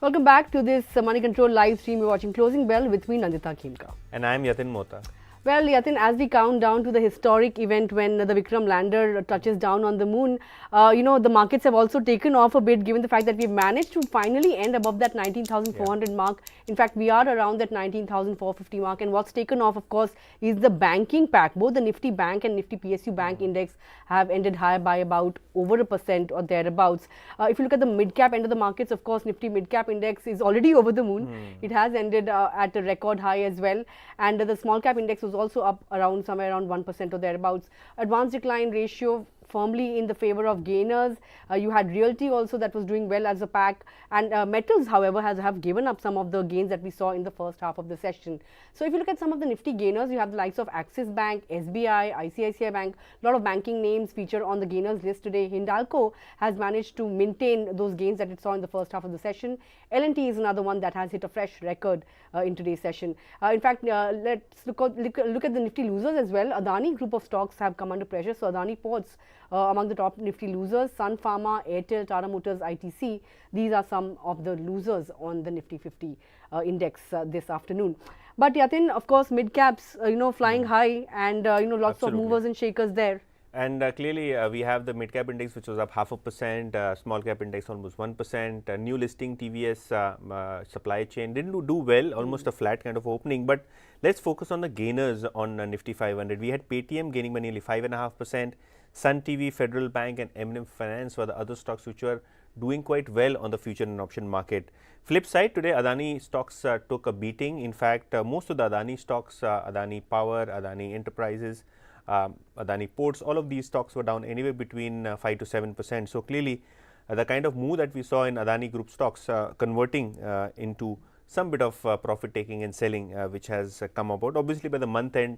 Welcome back to this Money Control live stream. You're watching Closing Bell with me, Nandita Khemka. And I am Yatin Mota. Well, Yatin, as we count down to the historic event when the Vikram lander touches down on the moon, the markets have also taken off a bit given the fact that we've managed to finally end above that 19,400 mark. In fact, we are around that 19,450 mark. And what's taken off, of course, is the banking pack. Both the Nifty Bank and Nifty PSU Bank index have ended higher by about over 1% or thereabouts. If you look at the mid-cap end of the markets, of course, Nifty mid-cap index is already over the moon. It has ended at a record high as well. And the small-cap index was also up around somewhere around 1% or thereabouts. Advanced decline ratio firmly in the favor of gainers. You had realty also that was doing well as a pack, and metals, however, have given up some of the gains that we saw in the first half of the session. So if you look at some of the nifty gainers, you have the likes of Axis Bank, SBI, ICICI Bank. A lot of banking names feature on the gainers list today. Hindalco has managed to maintain those gains that it saw in the first half of the session. L&T is another one that has hit a fresh record in today's session. In fact, let's look at the nifty losers as well. Adani group of stocks have come under pressure. So Adani Ports among the top nifty losers, Sun Pharma, Airtel, Tata Motors, ITC. These are some of the losers on the Nifty 50 index this afternoon. But Yatin, of course, mid caps, flying high, and lots Absolutely. of movers and shakers there. And clearly, we have the mid cap index, which was up 0.5%, small cap index almost 1%. New listing TVS supply chain didn't do well, almost a flat kind of opening. But let's focus on the gainers on Nifty 500. We had Paytm gaining by nearly 5.5%. Sun TV, Federal Bank, and M&M Finance were the other stocks which were doing quite well on the future and option market. Flip side, today Adani stocks took a beating. In fact, most of the Adani stocks, Adani Power, Adani Enterprises, Adani Ports, all of these stocks were down anywhere between 5 to 7%. So clearly, the kind of move that we saw in Adani Group stocks converting into some bit of profit taking and selling, which has come about. Obviously, by the month end,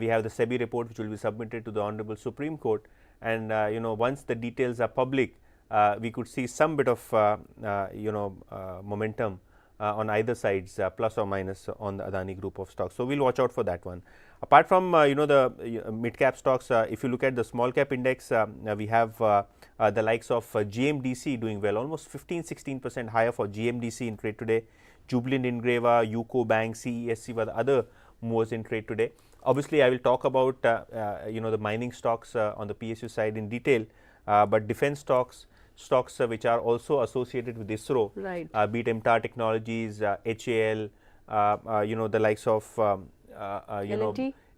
we have the SEBI report, which will be submitted to the Honorable Supreme Court, and once the details are public, we could see some bit of momentum on either sides, plus or minus on the Adani Group of stocks. So we'll watch out for that one. Apart from the mid cap stocks, if you look at the small cap index, we have the likes of GMDC doing well, almost 15-16% higher for GMDC in trade today. Jubilant Ingreva, UCO Bank, CESC were the other movers in trade today. Obviously, I will talk about the mining stocks on the PSU side in detail, but defense stocks which are also associated with ISRO, right. Be it MTAR Technologies, HAL, the likes of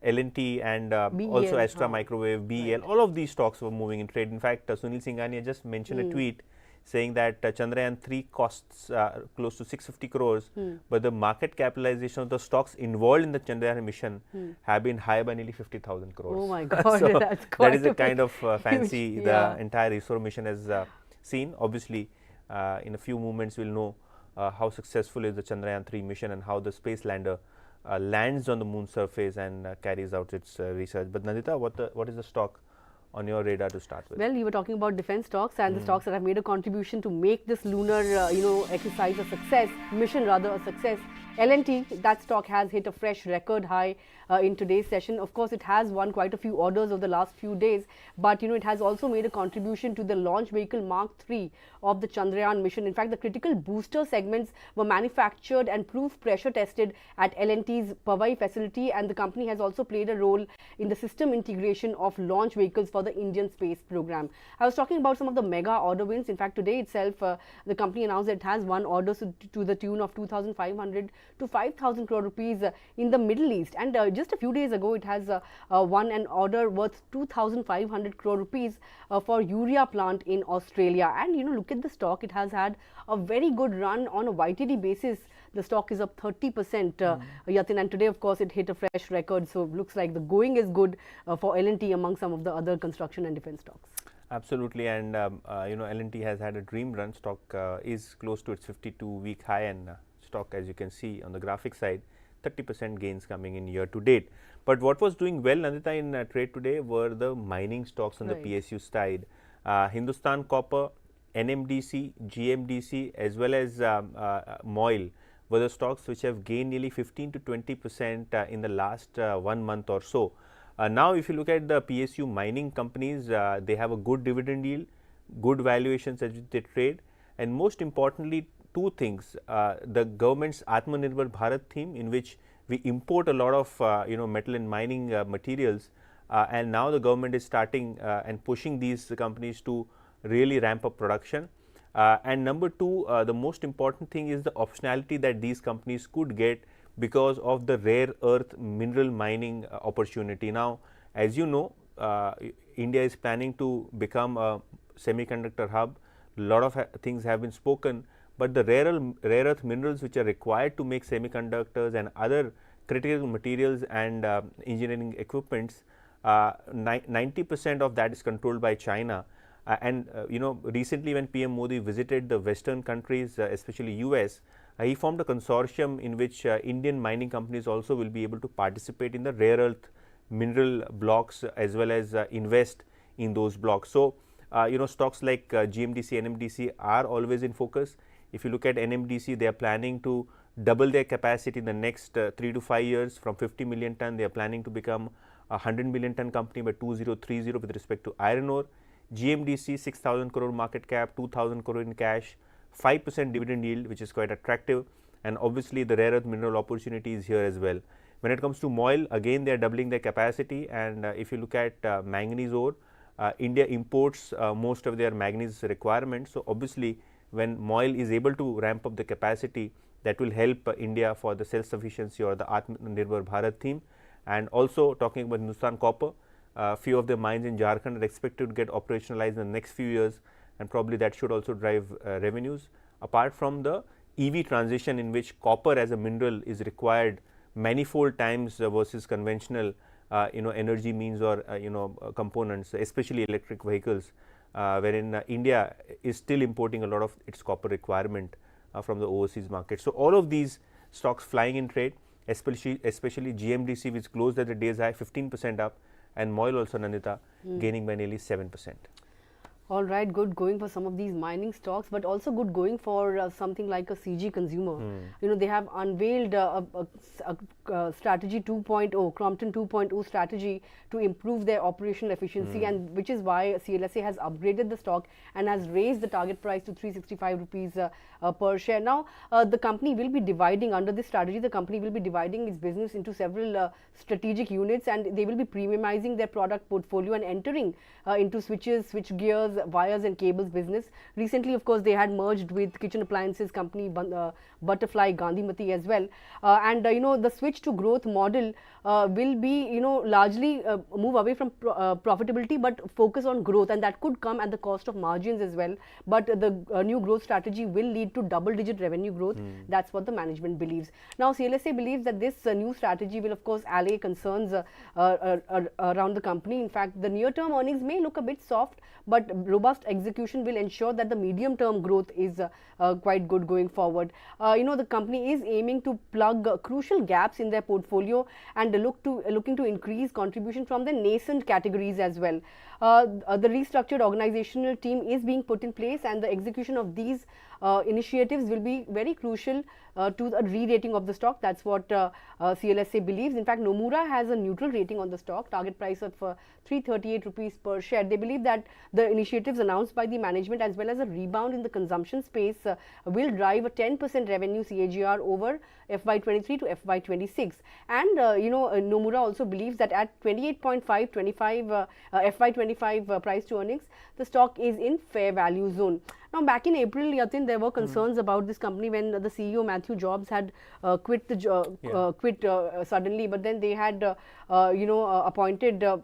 L&T and also Astra Microwave, BEL, right. All of these stocks were moving in trade. In fact, Sunil Singhania just mentioned a tweet saying that Chandrayaan 3 costs close to 650 crores, but the market capitalization of the stocks involved in the Chandrayaan mission have been higher by nearly 50,000 crores. Oh my God, so that's quite that is the kind of fancy huge, the entire ISRO mission has seen. Obviously, in a few moments, we'll know how successful is the Chandrayaan 3 mission and how the space lander lands on the moon surface and carries out its research. But Nandita, what is the stock on your radar to start with? Well, you were talking about defense stocks and the stocks that have made a contribution to make this lunar, exercise a success, mission rather a success. L&T, that stock has hit a fresh record high in today's session. Of course, it has won quite a few orders over the last few days, but it has also made a contribution to the launch vehicle Mark III of the Chandrayaan mission. In fact, the critical booster segments were manufactured and proof pressure tested at L&T's Powai facility, and the company has also played a role in the system integration of launch vehicles for the Indian space program. I was talking about some of the mega order wins. In fact, today itself, the company announced that it has won orders to the tune of 2,500 to 5,000 crore rupees in the Middle East, and just a few days ago it has won an order worth 2,500 crore rupees for urea plant in Australia. And look at the stock, it has had a very good run on a YTD basis. The stock is up 30%, Yatin, and today of course it hit a fresh record. So looks like the going is good for L&T among some of the other construction and defense stocks. Absolutely, and L&T has had a dream run. Stock is close to its 52-week high, and stock, as you can see on the graphic side, 30% gains coming in year to date. But what was doing well, Nandita, in trade today were the mining stocks on the PSU side. Hindustan Copper, NMDC, GMDC, as well as MOIL were the stocks which have gained nearly 15 to 20% in the last 1 month or so. Now, if you look at the PSU mining companies, they have a good dividend yield. good valuations as they trade, and most importantly, two things: the government's Atmanirbhar Bharat theme, in which we import a lot of metal and mining materials, and now the government is starting and pushing these companies to really ramp up production. And number two, the most important thing is the optionality that these companies could get because of the rare earth mineral mining opportunity. Now, as you know, India is planning to become a semiconductor hub. A lot of things have been spoken, but the rare earth minerals which are required to make semiconductors and other critical materials and engineering equipments, 90% of that is controlled by China. Recently when PM Modi visited the Western countries, especially US, he formed a consortium in which Indian mining companies also will be able to participate in the rare earth mineral blocks as well as invest in those blocks. So, stocks like GMDC, NMDC are always in focus. If you look at NMDC, they are planning to double their capacity in the next 3 to 5 years. From 50 million ton, they are planning to become a 100 million ton company by 2030 with respect to iron ore. GMDC 6,000 crore market cap, 2,000 crore in cash, 5% dividend yield, which is quite attractive, and obviously the rare earth mineral opportunity is here as well. When it comes to MOIL, again they are doubling their capacity, and if you look at manganese ore, India imports most of their manganese requirements. So, obviously when MOIL is able to ramp up the capacity, that will help India for the self sufficiency or the Atmanirbhar Bharat theme. And also talking about Hindustan Copper, few of the mines in Jharkhand are expected to get operationalized in the next few years, and probably that should also drive revenues. Apart from the EV transition, in which copper as a mineral is required manifold times versus conventional energy means or components, especially electric vehicles, wherein India is still importing a lot of its copper requirement from the overseas market. So, all of these stocks flying in trade, especially GMDC, which closed at the day's high 15% up, and MOIL also, Nandita, gaining by nearly 7%. All right, good going for some of these mining stocks, but also good going for something like a CG Consumer. They have unveiled a strategy 2.0, Crompton 2.0 strategy to improve their operational efficiency, and which is why CLSA has upgraded the stock and has raised the target price to 365 rupees per share. Now, the company will be dividing, under this strategy, the company will be dividing its business into several strategic units, and they will be premiumizing their product portfolio and entering into switches, switch gears, wires and cables business. Recently, of course, they had merged with kitchen appliances company Butterfly Gandhimati as well, and the switch to growth model will be largely move away from profitability but focus on growth, and that could come at the cost of margins as well. But the new growth strategy will lead to double-digit revenue growth. That's what the management believes. Now, CLSA believes that this new strategy will, of course, allay concerns around the company. In fact, the near-term earnings may look a bit soft, but robust execution will ensure that the medium-term growth is quite good going forward. The company is aiming to plug crucial gaps in their portfolio and looking to increase contribution from the nascent categories as well. The restructured organizational team is being put in place, and the execution of these initiatives will be very crucial to the re-rating of the stock. That's what CLSA believes. In fact, Nomura has a neutral rating on the stock, target price of 338 rupees per share. They believe that the initiatives announced by the management as well as a rebound in the consumption space will drive a 10% revenue CAGR over FY23 to FY26. And Nomura also believes that at 28.525 FY25 price to earnings, the stock is in fair value zone. Now, back in April, Yatin, there were concerns about this company when the CEO Matthew Jobs had quit suddenly, but then they had appointed a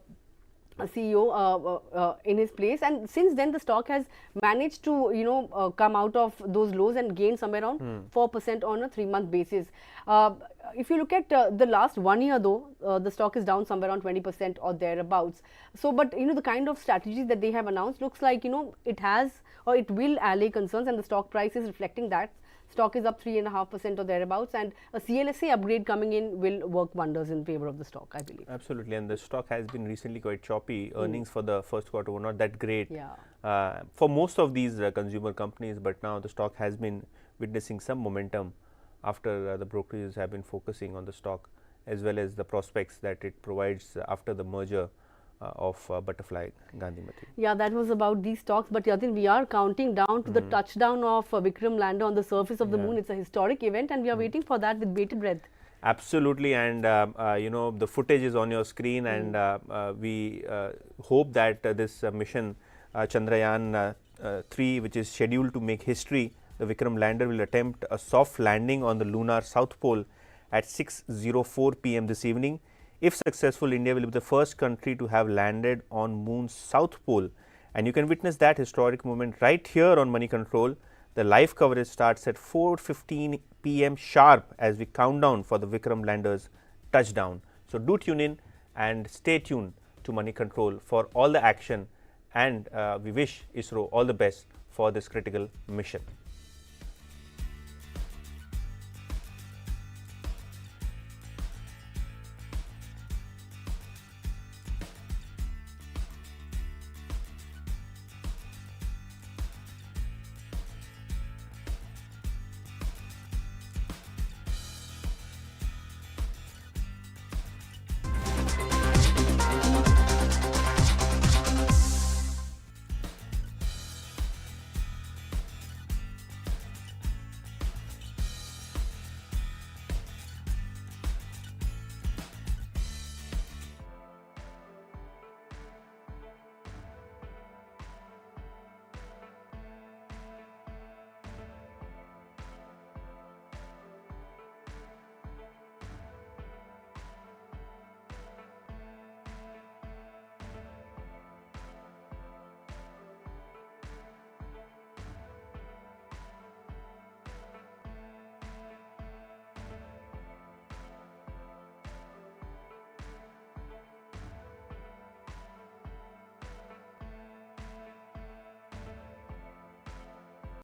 CEO in his place, and since then the stock has managed to come out of those lows and gain somewhere around 4% on a 3-month basis. If you look at the last 1 year though, the stock is down somewhere around 20% or thereabouts. So, but the kind of strategies that they have announced looks like it has or it will allay concerns, and the stock price is reflecting that. Stock is up 3.5% or thereabouts, and a CLSA upgrade coming in will work wonders in favor of the stock, I believe. Absolutely, and the stock has been recently quite choppy. Earnings for the first quarter were not that great for most of these consumer companies, but now the stock has been witnessing some momentum after the brokerages have been focusing on the stock, as well as the prospects that it provides after the merger of butterfly Gandhimati. Yeah, that was about these talks. But Yatin, we are counting down to the touchdown of Vikram lander on the surface of the moon. It's a historic event, and we are waiting for that with bated breath. Absolutely, and you know, the footage is on your screen, and we hope that this mission Chandrayaan 3, which is scheduled to make history, the Vikram lander will attempt a soft landing on the lunar south pole at 6:04 p.m. this evening. If successful, India will be the first country to have landed on moon's south pole, and you can witness that historic moment right here on Money Control. The live coverage starts at 4:15 p.m. sharp as we count down for the Vikram lander's touchdown. So do tune in and stay tuned to Money Control for all the action, and we wish ISRO all the best for this critical mission.